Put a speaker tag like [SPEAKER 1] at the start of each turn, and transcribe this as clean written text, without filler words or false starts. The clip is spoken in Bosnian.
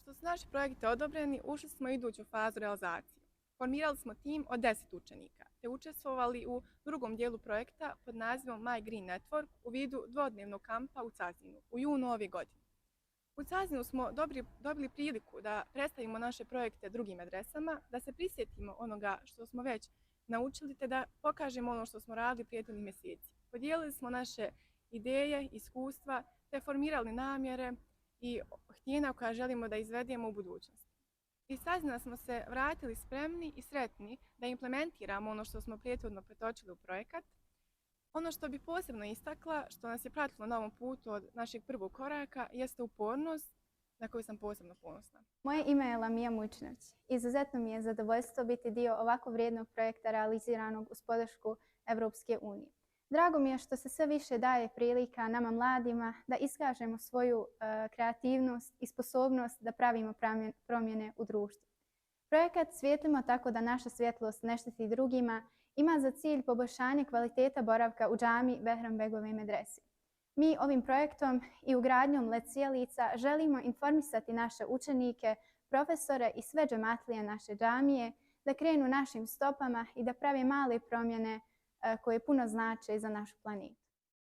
[SPEAKER 1] što su naši projekti odobreni, ušli smo u iduću fazu realizacije. Formirali smo tim od 10 učenika, te učestvovali u drugom dijelu projekta pod nazivom My Green Network u vidu dvodnevnog kampa u Cazinu u junu ove godine. U Cazinu smo dobili priliku da predstavimo naše projekte drugim adresama, da se prisjetimo onoga što smo već naučili, te da pokažemo ono što smo radili prethodnih mjeseci. Podijelili smo naše ideje, iskustva, te formirali namjere i htjenja koja želimo da izvedemo u budućnosti. Iz Cazina smo se vratili spremni i sretni da implementiramo ono što smo prethodno pretočili u projekat. Ono što bi posebno istakla, što nas je pratilo na ovom putu od našeg prvog koraka, jeste upornost na koju sam posebno ponosna.
[SPEAKER 2] Moje ime je Lamija Mujčinović. Izuzetno mi je zadovoljstvo biti dio ovako vrijednog projekta realiziranog uz podršku Evropske unije. Drago mi je što se sve više daje prilika nama mladima da iskažemo svoju kreativnost i sposobnost da pravimo promjene u društvu. Projekat Svijetlimo tako da naša svjetlost ne šteti drugima ima za cilj poboljšanje kvaliteta boravka u džami Behram-begove medrese. Mi ovim projektom i ugradnjom LED sijalica želimo informisati naše učenike, profesore i sve džematlije naše džamije da krenu našim stopama i da prave male promjene koje puno znače za našu planetu.